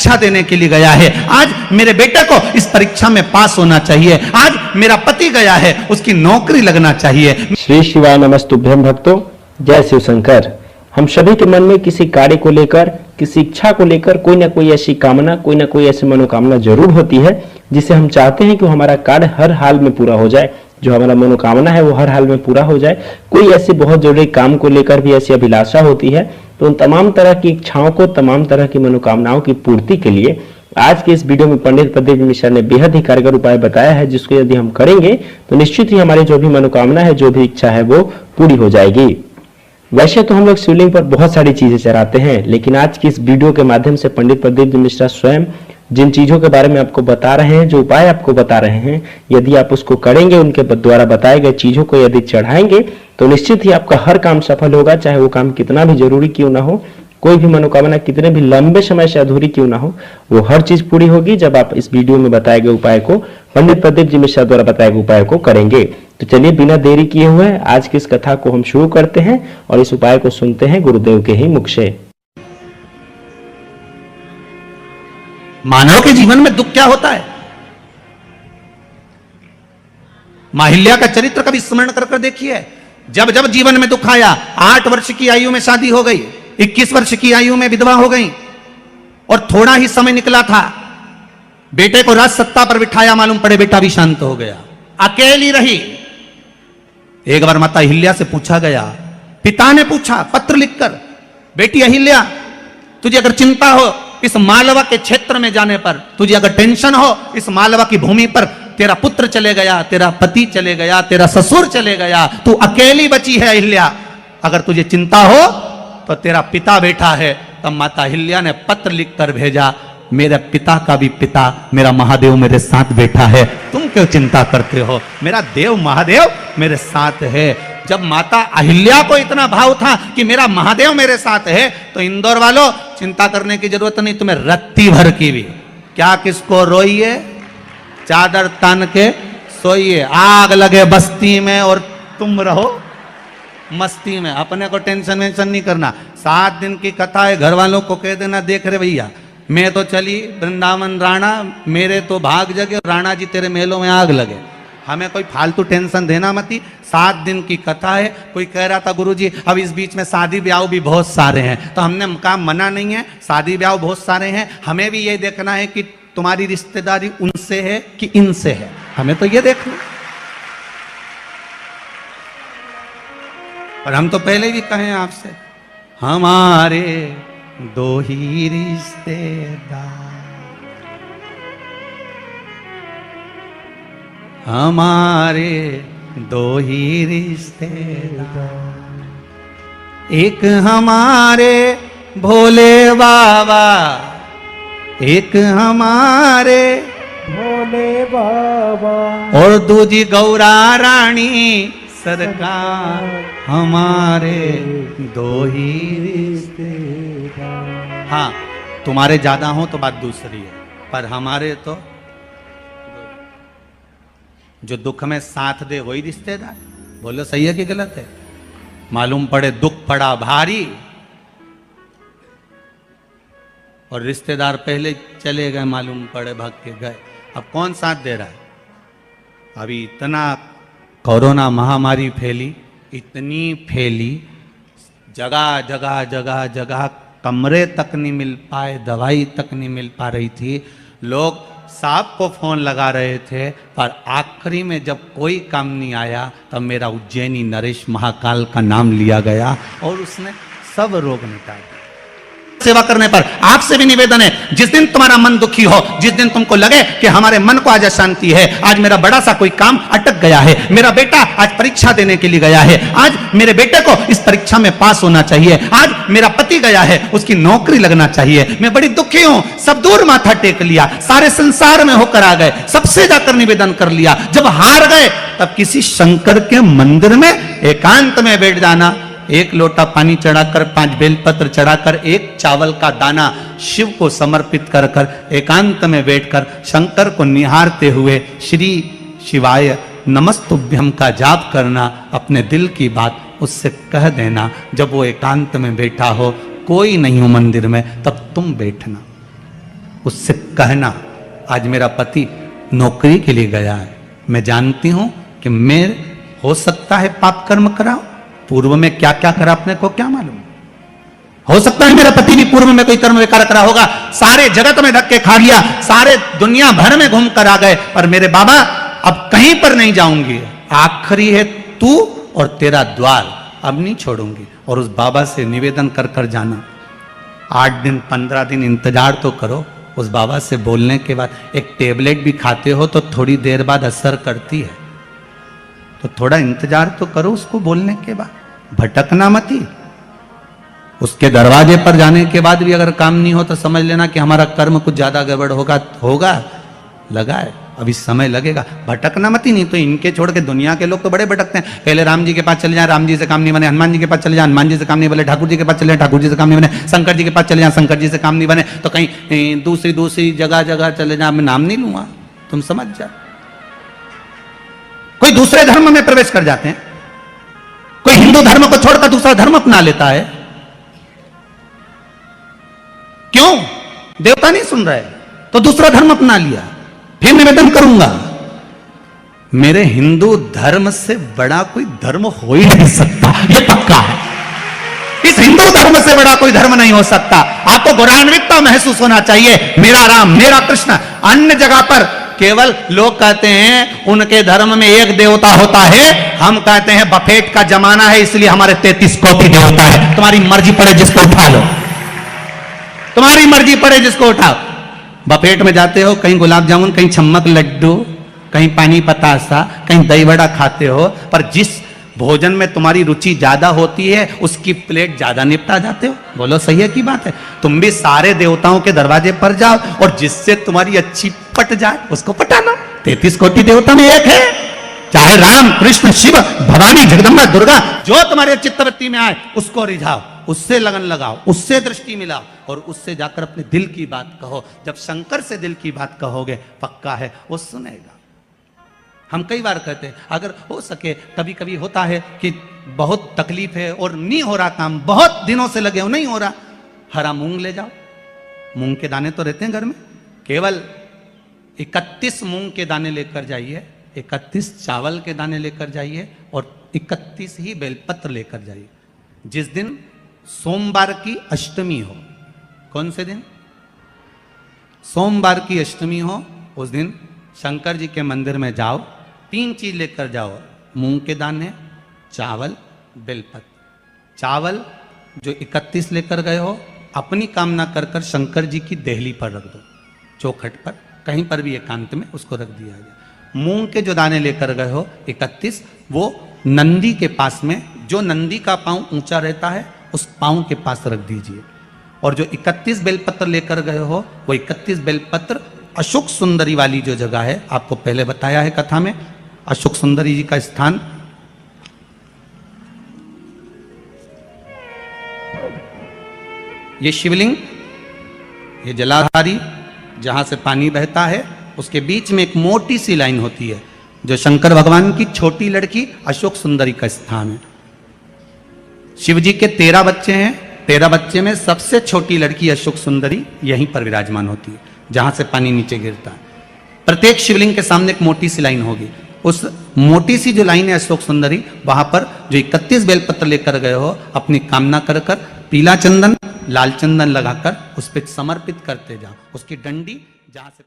परीक्षा देने के लिए गया है, आज मेरे बेटे को इस परीक्षा में पास होना चाहिए, आज मेरा पति गया है उसकी नौकरी लगना चाहिए। श्री शिवाय नमस्तुभ्यं भक्तों, जय शिव शंकर। हम सभी के मन में किसी कार्य को लेकर, किसी इच्छा को लेकर कोई ना कोई ऐसी कामना, कोई ना कोई ऐसी मनोकामना जरूर होती है जिसे हम चाहते हैं कि हमारा कार्य हर हाल में पूरा हो जाए, जो हमारा मनोकामना है वो हर हाल में पूरा हो जाए। कोई ऐसे बहुत जरूरी काम को लेकर भी ऐसी अभिलाषा होती है, तो उन तमाम तरह की इच्छाओं को, तमाम तरह की मनोकामनाओं की पूर्ति के लिए आज के इस वीडियो में पंडित प्रदीप मिश्रा ने बेहद ही कारगर उपाय बताया है, जिसको यदि हम करेंगे तो निश्चित ही हमारी जो भी मनोकामना है, जो भी इच्छा है वो पूरी हो जाएगी। वैसे तो हम लोग शिवलिंग पर बहुत सारी चीजें चढ़ाते हैं, लेकिन आज की इस वीडियो के माध्यम से पंडित प्रदीप मिश्रा स्वयं जिन चीजों के बारे में आपको बता रहे हैं, जो उपाय आपको बता रहे हैं, यदि आप उसको करेंगे, उनके द्वारा बताए गए चीजों को यदि चढ़ाएंगे तो निश्चित ही आपका हर काम सफल होगा, चाहे वो काम कितना भी जरूरी क्यों ना हो, कोई भी मनोकामना कितने भी लंबे समय से अधूरी क्यों ना हो, वो हर चीज पूरी होगी जब आप इस वीडियो में बताए गए उपाय को, पंडित प्रदीप जी मिश्रा द्वारा बताए गए उपाय को करेंगे। तो चलिए बिना देरी किए हुए आज की इस कथा को हम शुरू करते हैं और इस उपाय को सुनते हैं गुरुदेव के ही मुख से। मानव के जीवन में दुख क्या होता है? माहिल्या का चरित्र कभी स्मरण कर देखिए। जब जब जीवन में दुख आया, 8 वर्ष की आयु में शादी हो गई, 21 वर्ष की आयु में विधवा हो गई और थोड़ा ही समय निकला था, बेटे को राज सत्ता पर बिठाया, मालूम पड़े बेटा भी शांत हो गया, अकेली रही। एक बार माता अहिल्या से पूछा गया, पिता ने पूछा पत्र लिखकर, बेटी अहिल्या तुझे अगर चिंता हो इस मालवा के क्षेत्र में जाने पर, तुझे अगर टेंशन हो इस मालवा की भूमि पर, तेरा पुत्र चले गया, तेरा पति चले गया, तेरा ससुर चले गया, तू अकेली बची है अहिल्या, अगर तुझे चिंता हो तो तेरा पिता बैठा है। तब माता अहिल्या ने पत्र लिखकर भेजा, मेरे पिता का भी पिता मेरा महादेव मेरे साथ बैठा है, तुम क्यों चिंता करते हो, मेरा देव महादेव मेरे साथ है। जब माता अहिल्या को इतना भाव था कि मेरा महादेव मेरे साथ है, तो इंदौर वालों चिंता करने की जरूरत नहीं, तुम्हें रत्ती भर की भी, क्या किसको रोइए, चादर तान के सोइए, आग लगे बस्ती में और तुम रहो मस्ती में, अपने को टेंशन वेंशन नहीं करना। 7 दिन की कथा है, घर वालों को कह देना, देख रहे भैया मैं तो चली वृंदावन राणा, मेरे तो भाग जगे, राणा जी तेरे महलों में आग लगे, हमें कोई फालतू टेंशन देना मती। 7 दिन की कथा है। कोई कह रहा था गुरुजी अब इस बीच में शादी ब्याह भी बहुत सारे हैं, तो हमने कहा मना नहीं है, शादी ब्याह बहुत सारे हैं, हमें भी ये देखना है कि तुम्हारी रिश्तेदारी उनसे है कि इनसे है, हमें तो ये देखना। और हम तो पहले भी कहे आपसे, हमारे 2 ही रिश्तेदार, हमारे 2 ही रिश्तेदार, एक हमारे भोले बाबा, एक हमारे भोले बाबा, और दूजी गौरा रानी सरकार, हमारे 2 ही रिश्तेदार। हाँ तुम्हारे ज्यादा हो तो बात दूसरी है, पर हमारे तो जो दुख में साथ दे वही रिश्तेदार। बोलो सही है कि गलत है? मालूम पड़े दुख पड़ा भारी और रिश्तेदार पहले चले गए, मालूम पड़े भाग के गए, अब कौन साथ दे रहा है? अभी इतना कोरोना महामारी फैली, इतनी फैली, जगह जगह जगह जगह कमरे तक नहीं मिल पाए, दवाई तक नहीं मिल पा रही थी, लोग साहब को फोन लगा रहे थे, पर आखिरी में जब कोई काम नहीं आया तब मेरा उज्जैनी नरेश महाकाल का नाम लिया गया और उसने सब रोग मिटा दिया। सेवा करने पर आपसे भी निवेदन है, जिस दिन तुम्हारा मन दुखी हो, जिस दिन तुमको लगे कि हमारे मन को आज अशांति है, आज मेरा बड़ा सा कोई काम अटक गया है, मेरा बेटा आज परीक्षा देने के लिए गया है, आज मेरे बेटे को इस परीक्षा में पास होना चाहिए, आज मेरा पति गया है उसकी नौकरी लगना चाहिए, मैं बड़ी दुखी हूं, सब दूर माथा टेक लिया, सारे संसार में होकर आ गए, सबसे जाकर निवेदन कर लिया, जब हार गए तब किसी शंकर के मंदिर में एकांत में बैठ जाना, 1 लोटा पानी चढ़ाकर, 5 बेलपत्र चढ़ाकर, 1 चावल का दाना शिव को समर्पित कर कर एकांत में बैठकर शंकर को निहारते हुए श्री शिवाय नमस्तुभ्यम का जाप करना, अपने दिल की बात उससे कह देना। जब वो एकांत में बैठा हो, कोई नहीं हो मंदिर में, तब तुम बैठना, उससे कहना, आज मेरा पति नौकरी के लिए गया है, मैं जानती हूं कि मैं हो सकता है पाप कर्म करा, पूर्व में क्या क्या करा अपने को क्या मालूम। हो सकता है मेरा पति भी पूर्व में कोई कर्म विकार करा होगा, सारे जगत में धक्के खा गया, सारे दुनिया भर में घूम कर आ गए, पर मेरे बाबा अब कहीं पर नहीं जाऊंगी, आखिरी है तू और तेरा द्वार, अब नहीं छोड़ूंगी। और उस बाबा से निवेदन कर कर जाना, 8 दिन 15 दिन इंतजार तो करो। उस बाबा से बोलने के बाद, एक टेबलेट भी खाते हो तो थोड़ी देर बाद असर करती है, तो थोड़ा इंतजार तो करो उसको बोलने के बाद, भटकना मत ही। उसके दरवाजे पर जाने के बाद भी अगर काम नहीं हो तो समझ लेना कि हमारा कर्म कुछ ज्यादा गड़बड़ होगा लगा है, अभी समय लगेगा। भटकना मत ही, नहीं तो इनके छोड़ के दुनिया के लोग तो बड़े भटकते हैं। पहले राम जी के पास चले जाए, राम जी से काम नहीं बने, हनुमान जी के पास चले जाए, हनुमान जी से काम नहीं बने, ठाकुर जी के पास चले जाए, ठाकुर जी से काम नहीं बने, शंकर जी के पास चले जाए, शंकर जी से काम नहीं बने, तो कहीं दूसरी जगह चले जाए। मैं नाम नहीं लूंगा, तुम समझ जाओ। कोई दूसरे धर्म में प्रवेश कर जाते हैं, कोई हिंदू धर्म को छोड़कर दूसरा धर्म अपना लेता है। क्यों? देवता नहीं सुन रहे तो दूसरा धर्म अपना लिया। फिर निवेदन करूंगा, मेरे हिंदू धर्म से बड़ा कोई धर्म हो ही नहीं सकता, ये पक्का है। इस हिंदू धर्म से बड़ा कोई धर्म नहीं हो सकता। आपको गौरवान्वितता महसूस होना चाहिए, मेरा राम मेरा कृष्ण। अन्य जगह पर केवल लोग कहते हैं उनके धर्म में एक देवता होता है, हम कहते हैं बफेट का जमाना है इसलिए हमारे 33 कोटि देवता है। तुम्हारी मर्जी पड़े जिसको उठा लो, तुम्हारी मर्जी पड़े जिसको उठाओ। बफेट में जाते हो, कहीं गुलाब जामुन, कहीं छम्मक लड्डू, कहीं पानी पतासा, कहीं दही बड़ा खाते हो, पर जिस भोजन में तुम्हारी रुचि ज्यादा होती है उसकी प्लेट ज्यादा निपटा जाते हो। बोलो सही है की बात है? तुम भी सारे देवताओं के दरवाजे पर जाओ और जिससे तुम्हारी अच्छी पट जाए उसको पटाना। 33 कोटि देवता में एक है, चाहे राम कृष्ण शिव भवानी जगदम्बा दुर्गा, जो तुम्हारे चित्तवृत्ति में आए उसको रिझाओ, उससे लगन लगाओ, उससे दृष्टि मिलाओ और उससे जाकर अपने दिल की बात कहो। जब शंकर से दिल की बात कहोगे, पक्का है वो सुनेगा। हम कई बार कहते हैं, अगर हो सके, कभी कभी होता है कि बहुत तकलीफ है और नहीं हो रहा काम, बहुत दिनों से लगे हो नहीं हो रहा, हरा मूंग ले जाओ। मूंग के दाने तो रहते हैं घर में, केवल 31 मूंग के दाने लेकर जाइए, 31 चावल के दाने लेकर जाइए और 31 ही बेलपत्र लेकर जाइए। जिस दिन सोमवार की अष्टमी हो, कौन से दिन? सोमवार की अष्टमी हो, उस दिन शंकर जी के मंदिर में जाओ, 3 चीज लेकर जाओ, मूंग के दाने, चावल, बेलपत्र। चावल जो 31 लेकर गए हो, अपनी कामना कर कर शंकर जी की देहली पर रख दो, चौखट पर, कहीं पर भी एकांत में उसको रख दिया जाए। मूंग के जो दाने लेकर गए हो 31, वो नंदी के पास में, जो नंदी का पांव ऊंचा रहता है उस पांव के पास रख दीजिए। और जो 31 बेलपत्र लेकर गए हो, वो 31 बेलपत्र अशोक सुंदरी वाली जो जगह है, आपको पहले बताया है कथा में, अशोक सुंदरी जी का स्थान ये शिवलिंग, ये जलाधारी जहां से पानी बहता है, उसके बीच में एक मोटी सी लाइन होती है जो शंकर भगवान की छोटी लड़की अशोक सुंदरी का स्थान है। शिव जी के 13 बच्चे हैं, 13 बच्चे में सबसे छोटी लड़की अशोक सुंदरी यहीं पर विराजमान होती है जहां से पानी नीचे गिरता है। प्रत्येक शिवलिंग के सामने एक मोटी सी लाइन होगी, उस मोटी सी जो लाइन है अशोक सुंदरी, वहां पर जो 31 बेलपत्र लेकर गए हो, अपनी कामना कर कर पीला चंदन लाल चंदन लगाकर उस पर समर्पित करते जाओ। उसकी डंडी जहां से